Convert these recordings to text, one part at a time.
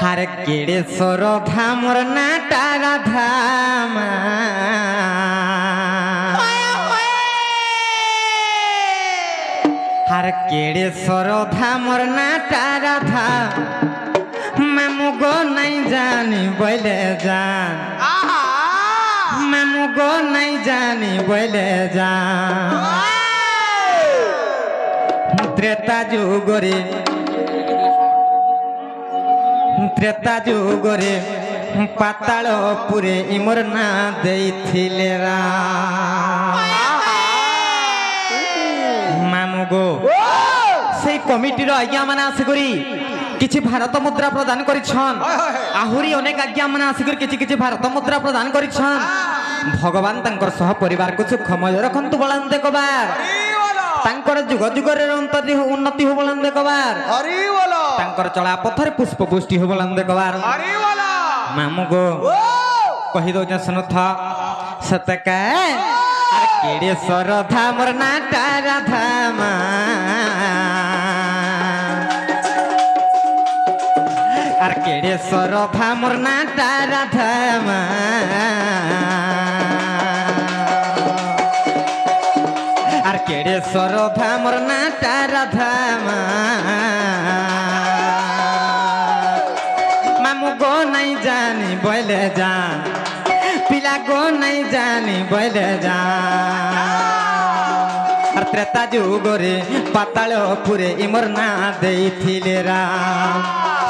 हर केड़े सरो धामर नाटा राधाम हर केड़े सरो धामर नाटा राधा मामू गो नहीं जानी बोले जान मामू गो नहीं जानी बोले जान त्रेता जुगरे पाताल पुरे इमर ना देइथिले रा मामू गो से कमिटीर आज्ञा माने आसिकरी किछि भारत मुद्रा प्रदान करिछन आहुरी अनेक आज्ञा माने आसिकरी किछि भारत मुद्रा प्रदान करिछन भगवान तंकर सह परिवार को सुखमय रखंतु बलंदे कबार तांकर जुग जुगर उन्नति हो बलंदे कबार तांकर चला पथर पुष्प पुष्टि हो बलंदे कबार मामू गो कहि दो जसन था सतका अरे केड़े सरधा मोर नाटा राधा मा अरे केड़े सरधा मोर नाटा राधा मा अरे केड़े सरधा मोर नाटा राधा मा मामू गो नहीं जानी बोले जान पिला गो नहीं जानी बोले जान त्रेता जुगरे पाताल पुरे इमर ना देइथिले राम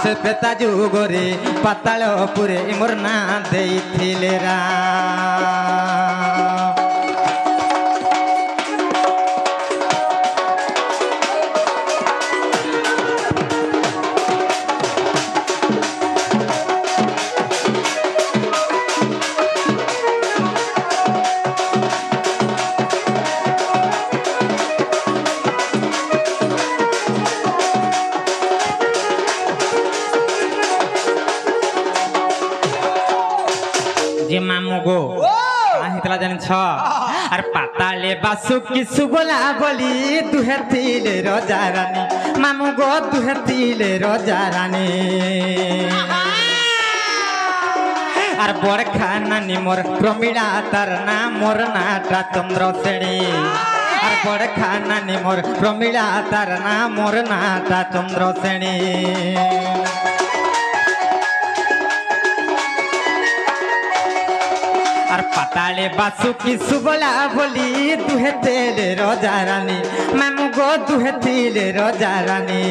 से त्रेता जुगरे पाताल पुरे इमर ना देइथिले राम जे मामू गो आहितला जानि छ अरे पाताले बासुकी सुगला बोली दुहे थिले राजा रानी मामू गो दुहे थिले राजा रानी अरे बरखा नानी मोर प्रमिला तार ना मोर नाटा चंद्र सेणी अरे बरखा नानी मोर प्रमिला तार ना मोर नाटा चंद्र सेणी पाताले बासुकी सुगला बोली दुहे थिले राजा रानी मामू गो दुहे थिले राजा रानी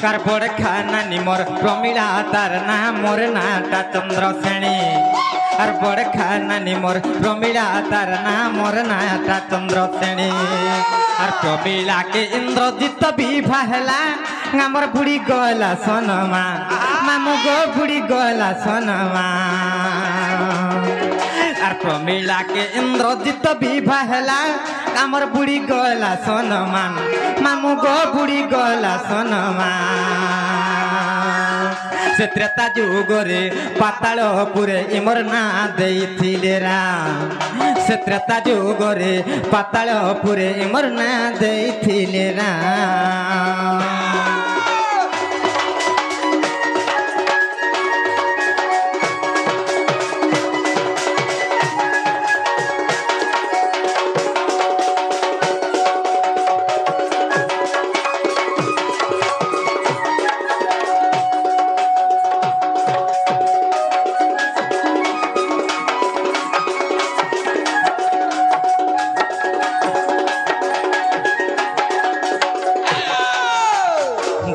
कार बरखा नानी मोर प्रमिला तार ना मोर नाटा चंद्र सेणी और बरखा नानी मोर प्रमिला तार ना मोर नाटा चंद्र सेणी और प्रमिला के इंद्रजित विवाह हैला हमर बुढ़ी गला सोनमा मामू गो बुढ़ी गला सोनमा और प्रमिला के इंद्रजित विवाह हैला हमर बुढ़ी गला सोनमा मामू गो बुढ़ी गला सोनमा से त्रेता जुगरे पाताल पुरे इमर ना देइथिले राम से त्रेता जुगरे पाताल पुरे इमर ना देइथिले राम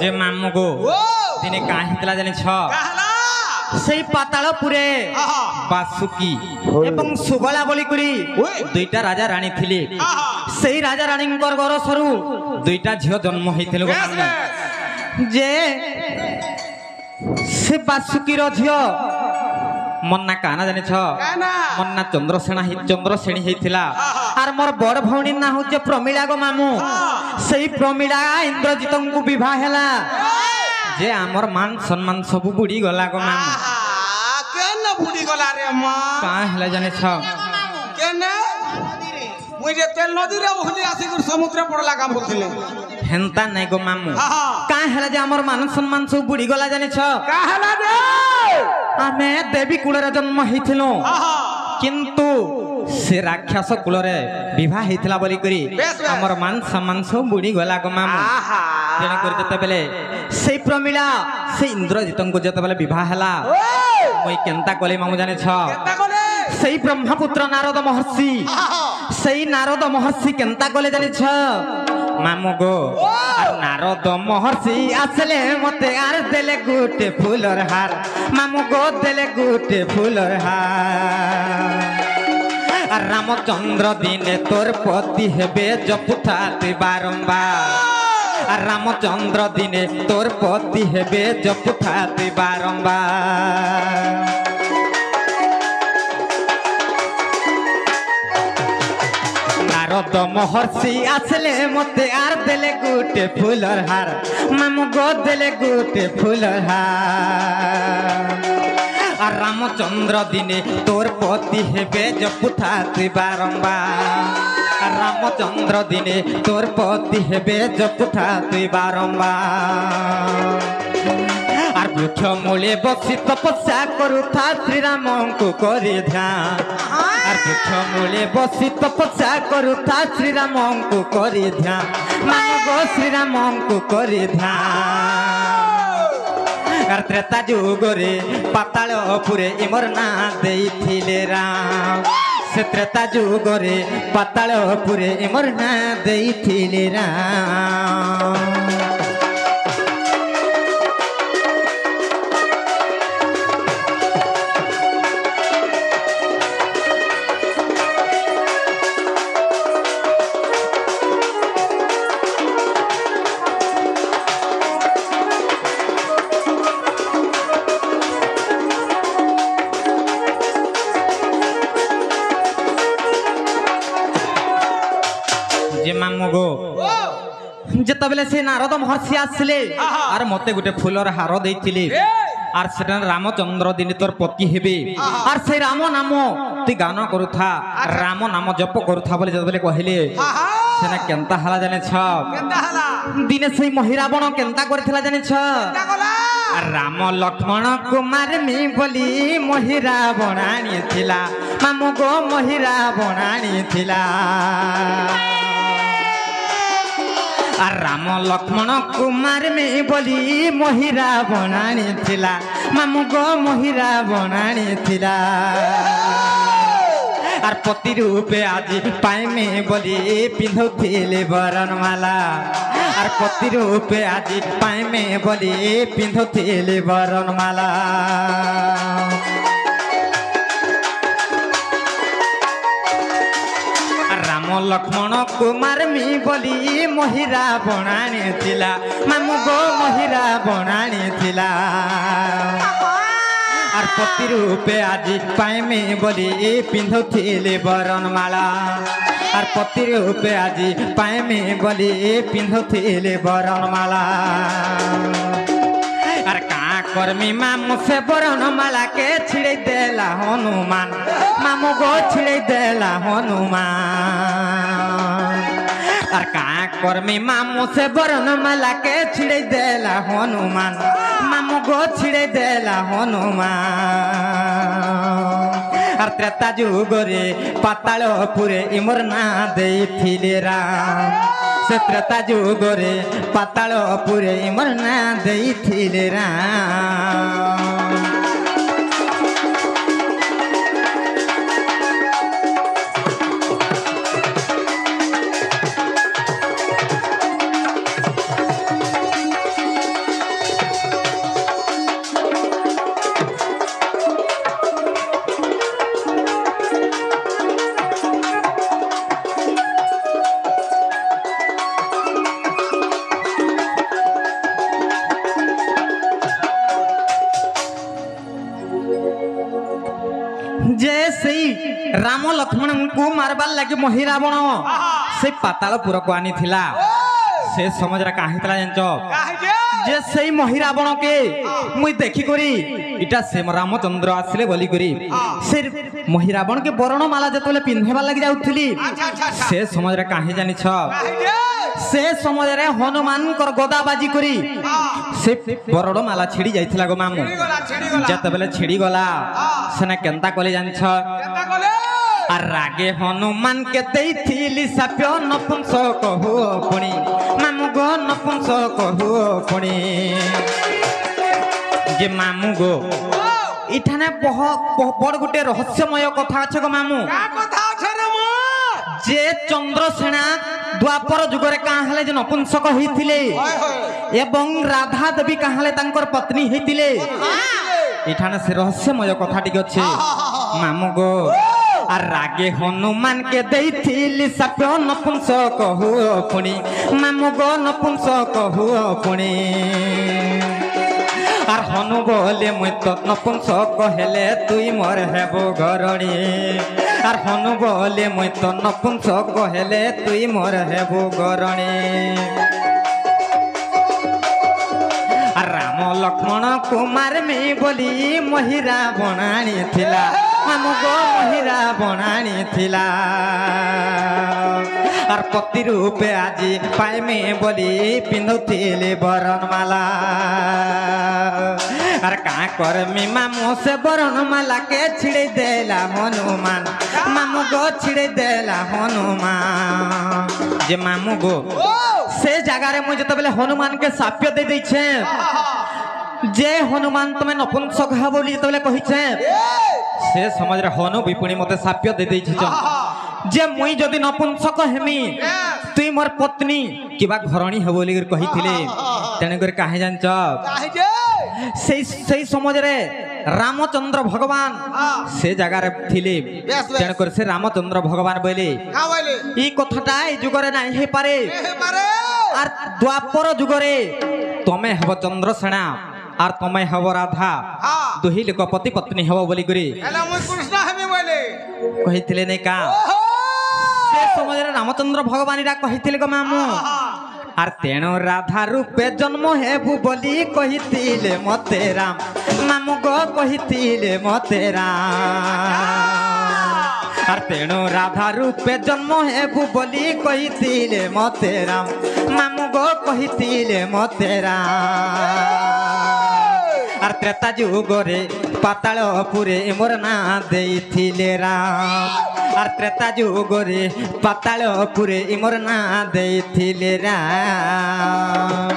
जे मामू गो दिने काहितला जानि छ सेई पाताल पुरे बासुकी एवं सुगला बोली करी दुईटा राजा रानी थिले सेई राजा रानी घर सरू दुईटा झियो जन्म होइथिले जे से बासुकी रो झियो मन्ना काना जानि छ मन्ना चंद्रसेणी हेइथिला आर मोर बड़ भौणी ना होचे प्रमिला गो मामू सेई प्रमिला इंद्रजित को विवाह हैला जे आमर मान सम्मान सब बुड़ी गला गो मामू केना बुड़ी गला रे मां का हैला जानि छ केना मुई जे तेल नदी रे भुली आसी समुद्र पड़ला काम बोलथिले हेंता नै गो मामू का हेला जे हमर मान सम्मान सब बुड़ी गला जानि छ काहला रे आमे देवी कुलरे जन्म हिथिलो किंतु से राक्षस कुलरे विवाह हितला बोली करी हमर मान सम्मान सब बुड़ी गला गो मामू तेने कर जते बेले से प्रमिला से इंद्रजित को जते बेले विवाह हला मई केनता कले मामू जाने छ केता कोले सही ब्रह्मपुत्र नारद महर्षि सही नारद महर्षि केनता कले जानि छ मामू गो आर नारद महर्षि आसले मते आर देले गुटे फूलर हार मामू गो देले गुटे फूलर हार रामचंद्र दिने तोर पति हेबे जपुथाते बारंबार रामचंद्र दिने तोर पति हेबे जपुथाते बारंबार नारद महर्षि आसले मते आर देले गुटे फूलर हार मामू गो देले गुटे फूलर हार रामचंद्र दिने तोर पति हेबे जपुथाते बारंबार रामचंद्र दिने तोर पति हेबे जपुथाते बारंबार आर वृक्ष मूले बसी तपस्या करुथा श्रीराम को करे ध्यान आर वृक्ष मूले बसी तपस्या करुथा श्रीराम को करे ध्यान मानो गो श्रीराम को करे ध्यान आर त्रेता जुगरे पाताल पुरे इमर ना देइथिले राम से त्रेता जुगरे पाताल पुरे इमर ना देइथिले राम जतबेले से नारद महर्षि आसले आर मते गुटे फूलर हार देइथिले आर सेटा रामचंद्र दिन तोर पति हेबे आर से राम नाम तु गान करुथा राम नाम जप करुथा बोले जतबेले कहले सेना केनता हला जाने छ केता हला दिने से महिरावण केनता करथिला जाने छ केता कोला राम लक्ष्मण कुमार मी बोली महिरावण आनी थिला मामू गो महिरावण आनी थिला राम लक्ष्मण कुमार में बोली महिरा बनानी थिला मामू गो महिरा बनानी थिला आर पति रूपे आज पाए में बोली पिंधुथिले बरनमाला आर पति रूपे आज पाए में बोली पिंधुथिले बरनमाला राम लक्ष्मण कुमार मी बोली महिरा बनानी थिला मामू गो महिरा बनानी थिला आर पति रूपे आज पाए में बोली पिंधुथिले बरनमाला आर पति रूपे आज पाए में बोली पिंधुथिले बरनमाला आर का कर्मी मामू से बरनमाला के छिड़े देला हनुमान मामू गो छिड़े देला हनुमान आर का कर्मी मामू से बरनमाला के छिड़े देला हनुमान मामू गो छिड़े देला हनुमान आर त्रेता जुगरे पाताल पुरे इमर ना देइथिले राम से त्रेता जुगरे पाताल पुरे इमर ना देइथिले राम राम लक्ष्मण को मारबार लगे महिरावण से पातालपुर को आनी थिला से समझरा काहे तला जानचो जे से महिरावण के मुई देखी करी इटा से रामचंद्र आसले बोली करी से महिरावण के बरण माला जतले पिन्हेबा लगी जाउथली से समझरा काहे जानी छ से समय रे हनुमान कर गदा बाजी करी से बरड़ माला छिड़ी जाइथिला गो मामू जत बेले छिड़ी गला सेना केंता कले जानछ आ रागे हनुमान के देइथिली साप्य नपुंसक हो पुणी मामू गो नपुंसक हो पुणी जे मामू गो इठाने बड़ गोटे रहस्यमय कथा अच्छे गो मामू जे चंद्रसेना द्वापर जुगरे कहाँ हेले जे नपुंसक होइथिले एवं राधा देवी कहाँ हेले तांकर पत्नी होइथिले इठाने से रहस्यमय कथा टिक अच्छे मामू गो आ रागे हनुमान के देइथिली साप्य नपुंसक हो पुणी मामू गो नपुंसक हो पुणी আর হনু বলে মুই তো নপুংসক হেলে তুই মোর হেব ঘরণী আর হনু বলে মুই তো নপুংসক হেলে তুই মোর হেব ঘরণী আর রাম লক্ষ্মণ কুমার মে বলি মহিরা বনাণী থিলা মামু গো মহিরা বনাণী থিলা আর পতি রূপে আজি পাইমে বলি পিন্ধুথিলি বরণমালা আর কা করমি মামু সে বরণমালা কে ছিড়ে দেলা হনুমান মামু গো ছিড়ে দেলা হনুমান যে মামু গো से जगार मुझे तो बेले हनुमान के साप्य दे देछे जे हनुमान तुम नपुंसक है बोली तो बेले कहिछे से समझ रे हनु विपुणी मते साप्य दे देछि जे मुई जदी नपुंसक हेमी तुई मोर पत्नी किबा घरणी है बोली कहिथिले तेने कर काहे जानछ से समझ रे रामचंद्र भगवान से जगार थिले तेने कर से रामचंद्र भगवान बोले ई कथाटा ए जुगरे नाही हे पारे আর দ্বাপর যুগরে তুমি হব চন্দ্রসেনা আর তুমি হব রাধা দুহি লোক পতি পত্নী হব বলি করি কহিলে নাই কা সে সময় রামচন্দ্র ভগবান এরা কহিলে গো মামু আর তেণু রাধা রূপে জন্ম হেবু বলি কহিলে মতে রাম মামু গো কহিলে মতে রাম আর তেণু রাধা রূপে জন্ম হেবু বলি কহিলে মতে রাম মামু গো কহিলে মতে রাম আর ত্রেতা যুগরে পাতালপুরে মোর না দেইছিলে রাম আর ত্রেতা যুগরে পাতালপুরে মোর না দেইছিলে রাম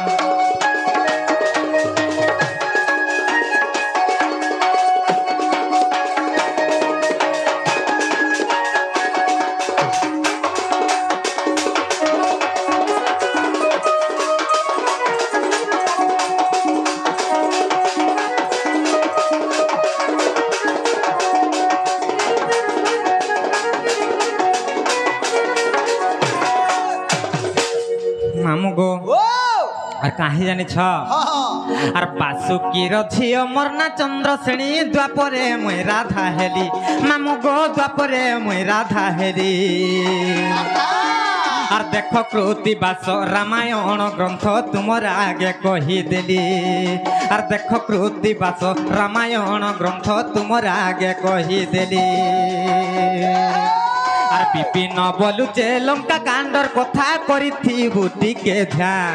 मामू गो আর কাহি জানিছ আর বাসুকির ঝিও মরনা চন্দ্রশ্রেণী দ্বাপরে মই রাধা হেলি মামু গো দ্বাপরে মই রাধা হেলি আর দেখ কৃতি বাস রামায়ণ গ্রন্থ তোমার আগে কহিদেলি আর দেখ কৃতি বাস রামায়ণ গ্রন্থ তোমার আগে কহিদেলি আর বিপিন বলুছে লঙ্কা কাণ্ডর কথা করিথিবু টিকে ধ্যান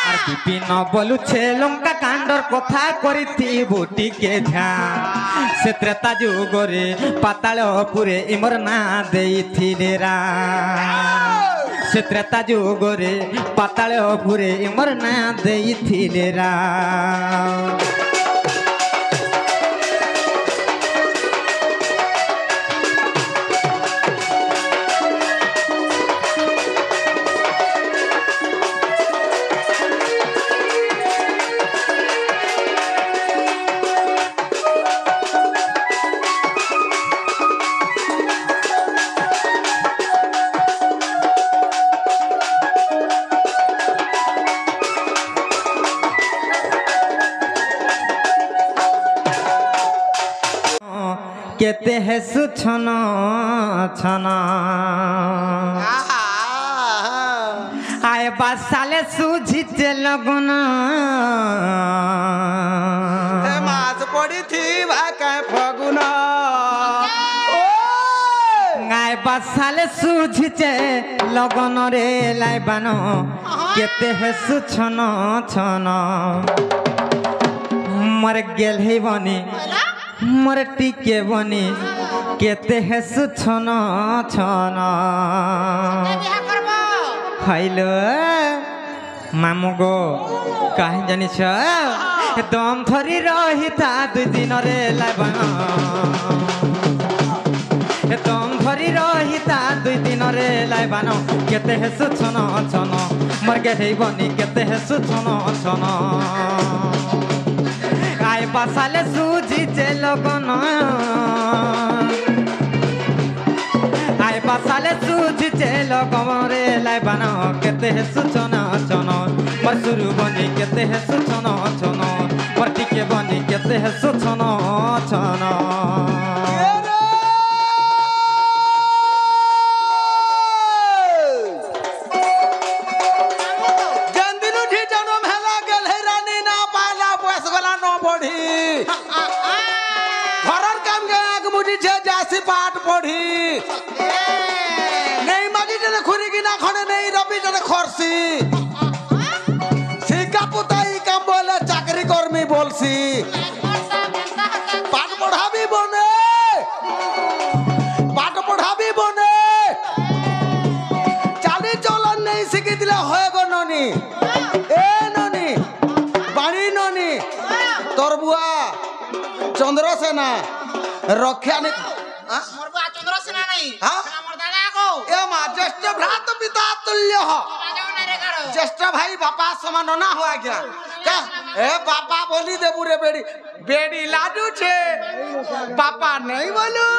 আর বিপিন বলুছে লঙ্কা কাণ্ডর কথা করিথিবু টিকে ধ্যান সে ত্রেতা যুগরে পাতালপুরে ইমর না দেইছিলে রাম সে ত্রেতা যুগরে পাতালপুরে ইমর না দেইছিলে রাম केते है सुछन छन आए बासाले सुझिते लगन मास पड़ी थी भाका फगुन आए बासाले सुझिचे लगन रे लाइबान केते हेसु छन छन मर गेल हे बनी मर टिके बनी केते हेसु छन छन हाइलो मामू गो काहे जानिछ दम धरी रहिता 2 दिन रे लाइबान दम धरी रहिता 2 दिन रे लाइबान केते हेसु छन छन मर गेल हे बनी केते हेसु छन छन आय बासाले सुझिचे लगन आय बासाले सुझिचे लगन रे लाइबान केते हेसु छन छन मर सुरु बनी केते हेसु छन छन मर टिके बनी केते हेसु छन छन ঘরের কাম গাক মুজি যে যাসি পাঠ পড়ি নেই মাগি জনে খুরি কিনা খনে নেই রবি জনে খরসি শিকা পুতাই কাম বলে চাকরি কর্মী বলছি পাঠ পড়াবি বনে পাঠ পড়াবি বনে চালি চলন নেই শিখি দিলে হয়ে গো ননি এ ননি বাড়ি ননি তোর বুয়া চন্দ্রসেনা রক্ষা নি मोर बा चंद्रसेना नहीं हाँ? मोर दादा को এ মা জ্যেষ্ঠ ভ্রাত পিতা তুল্য হ राजा ने रे करो জ্যেষ্ঠ ভাই বাপা সমান না হওয়া গিয়া কা এ বাপা বলি দেবু রে বেড়ি বেড়ি লাডু ছে বাপা নেই বলু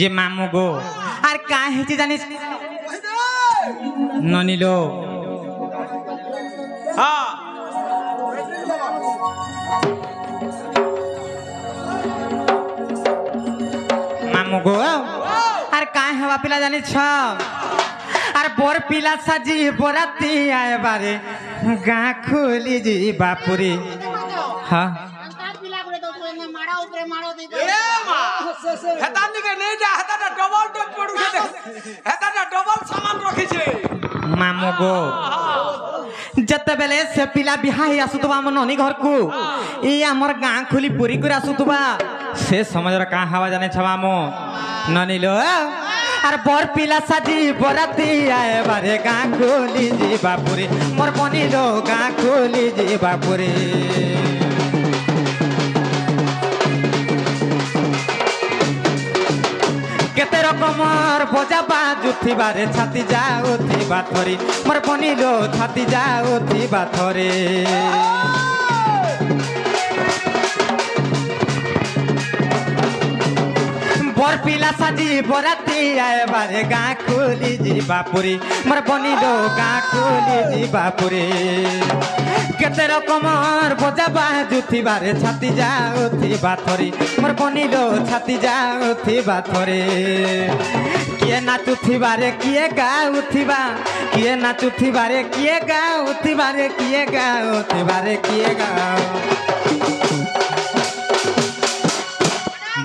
जे मामू गो आर का हेची जानिस ननिलो হ্যাঁ मामू गो आर का हेवा पिला जानिस आर बोर पिला साजी बोराती आए बारे गा खोली जी बापुरी हां अंता पिला करे तो तू मारा ऊपर मारो दे এ মা হেতানিকে নেই যা হেতাটা ডবল ডব পড়ুছে হেতাটা ডবল সামান রাখিছে मामू गो जते बेले से पिला बिहाई आसुतबा हम ननी घर को ई हमर गां खुली पूरी कर आसुतबा से समझर का हवा जाने छवा मो ननी लो आर बर पिला साजी बराती आए बारे गां खुली जी बापुरी मोर बनी लो गां खुली जी बापुरी केते रकमर बजा बाजुथि बारे छाती जाउथि बाथरी मोर बनिलो छाती जाउथि बाथरे बर पिला साजी बराती आए बारे गां खोली जी बापुरी मोर बनिलो गां खोली जी बापुरी केते रकमर बजा बाजुथि बारे छाती जाउथि बाथरी मोर बनिलो छाती जाउथि बाथरे किए नाचुथिबा रे किए गाउथिबा किए नाचुथिबा रे किए गाउथिबा रे किए गाउथिबा रे किए गाउ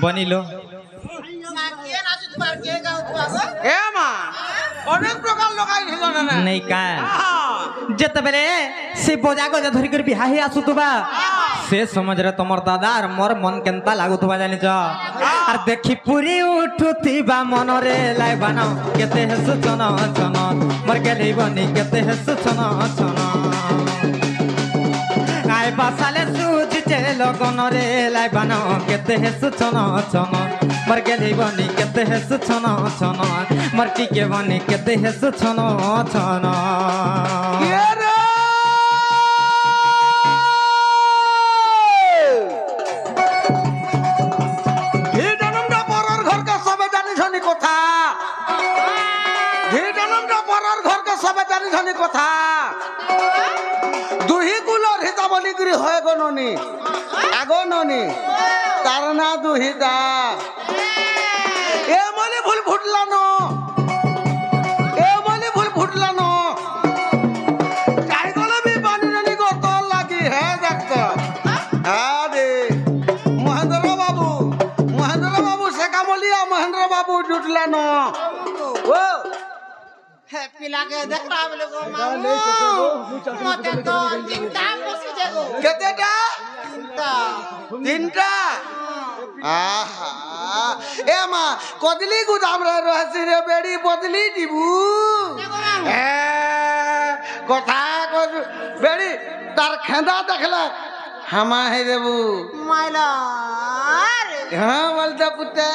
बनिलो के नाचु तुम्हार के गाओ तुम्हार এ মা অনেক প্রকার লগাই দিছন না नहीं का जत बेले से बोजा को धरी कर बिहाही आसुतबा से समझ रे तमर दादा और मोर मन केनता लागुतबा जानि छ और देखि पूरी उठुथिबा मन रे लाई बानो केते हेसु चन चन मोर गेली बनी केते हेसु छन छन आय बासाले सुजिचे लगन रे लाई बानो केते हेसु छन छन मोर गेली बनी केते हेसु छन छन मोर टिके बनी केते हेसु छन छन ये रे ये जन्मटा পরের ঘর কে সবে জানি শুনি কথা ये जन्मटा পরের ঘর কে সবে জানি শুনি কথা দুহি কুলর হিতা বলি করি হয় গো ননি আগো ননি তার না দুহিতা এ মনে ভুল ফুটলানো এ মনে ভুল ফুটলানো কাইগলে বি পানি ননি গো তোর লাগি হে দেখতো আরে মহেন্দ্র বাবু শেখামলিয়া মহেন্দ্র বাবু জুটলানো ও ପିଲାକେ ଦେଖରା ବେଲେ ଗো ମାମୁ ମତେ ତ ଚିନ୍ତା ବସିଛେ ଗো কেতেটা ଚିନ୍ତା তিনটা আহা এ মা কদলি গুদাম রে রহসি রে বেড়ি বদলি দিবু এ কথা কর বেড়ি তার খেঁদা দেখলে হামা হে দেবু মাইলা হ্যাঁ বলতে পুতে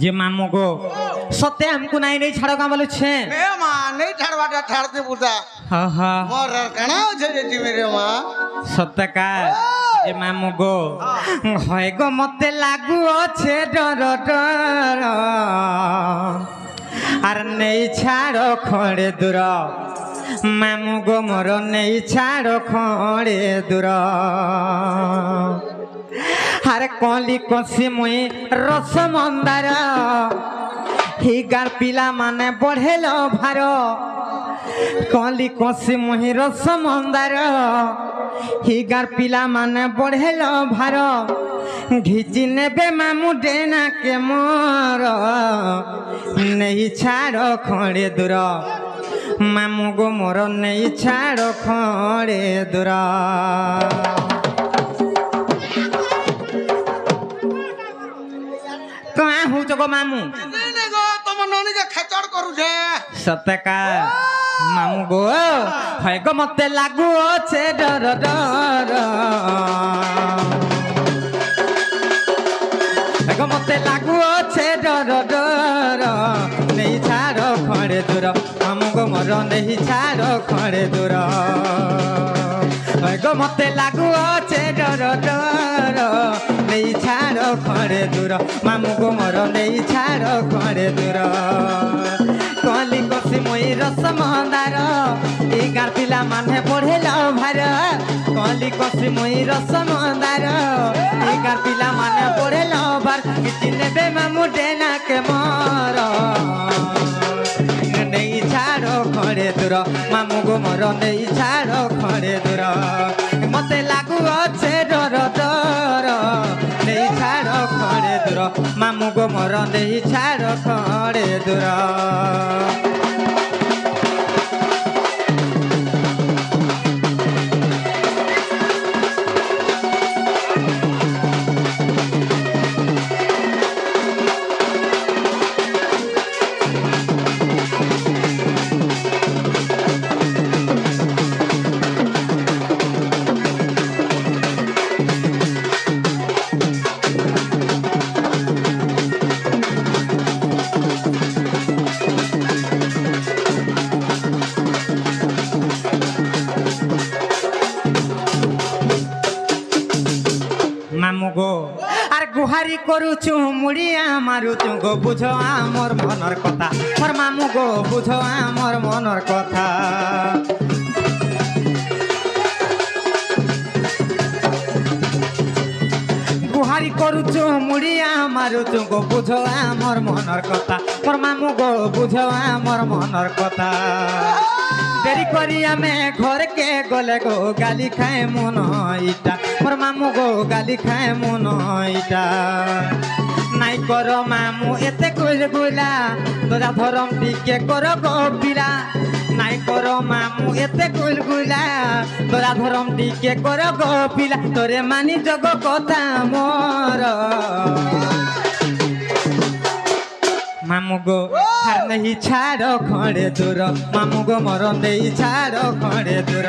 जे मामू गो सत्य हमको नहीं छाड़ो का बोले छे ए মা নেই ছাড়বাটা ছাড়তে পুতা हाँ हाँ মোর কানা আছে যে টিমিরে মা सत्य का ए मामू गो হয় গো মতে লাগু আছে ডর ডর আর নেই ছাড়ো খড়ে দূর মামু গো মোর নেই ছাড়ো খড়ে দূর আরে কলি কষি মুই রস মন্দার হিগার পিলা মানে বঢ়েল ভার কলি কষি মুই রস মন্দার হিগার পিলা মানে বঢ়েল ভার ঘিচি নেবে মামু ডেনা কে মোর নেই ছাড় খড়ে দূর মামু গো মোর নেই ছাড় খড়ে দূর कहाँ हूँ चको मामू নে গো তোমার ননি যে খেচড় করুছে सतका मामू गो है गो मते लागू छे डर डर है गो मते लागू छे डर डर नहीं छाड़ो खड़े दूर मामू गो मोर नहीं छाड़ो खड़े दूर है गो मते लागू छे डर डर नहीं छाड़ो खड़े दूर मामू गो मोर नहीं छाड़ो खड़े दूर कली कषि मुई रस मंदार एगार पिला माने पढ़ेल भार कली कषि मुई रस मंदार एगार पिला माने पढ़ेल भार किछि नेबे मामू डेना के मोर नहीं छाड़ो खड़े दूर मामू गो मोर नहीं छाड़ो खड़े दूर मते लागू अच्छे डर डर नहीं छाड़ो खड़े दूर मामू गो मोर नहीं छाड़ो खड़े दूर গুহারি করুছু মুড়িয়া মারুছু গো বুঝ আমার মনের কথা মোর মামু গো বুঝ আমার মনের কথা গুহারি করুছু মুড়িয়া মারুছু গো বুঝ আমার মনের কথা মোর মামু গো বুঝ আমার মনের কথা দেরি করি আমি ঘরকে গলে গো গালি খায় মন ইটা মোর মামু গো গালি খায় মন ইটা নাই কর মামু এতে কইলে গুলা তোরা ধরম টিকে কর গো পিলা নাই কর মামু এতে কইল গুলা তোরা ধরম টিকে কর গো পিলা তোরে মানি জগ কথা মোর মামু গো হার নেই ছাড় খড়ে দূর মামু গো মর নেই ছাড় খড়ে দূর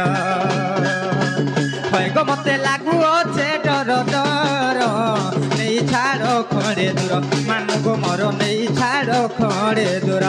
হয় গো মতে লাগু আছে ডর ডর নেই ছাড় খড়ে দূর মামু গো মর নেই ছাড় খড়ে দূর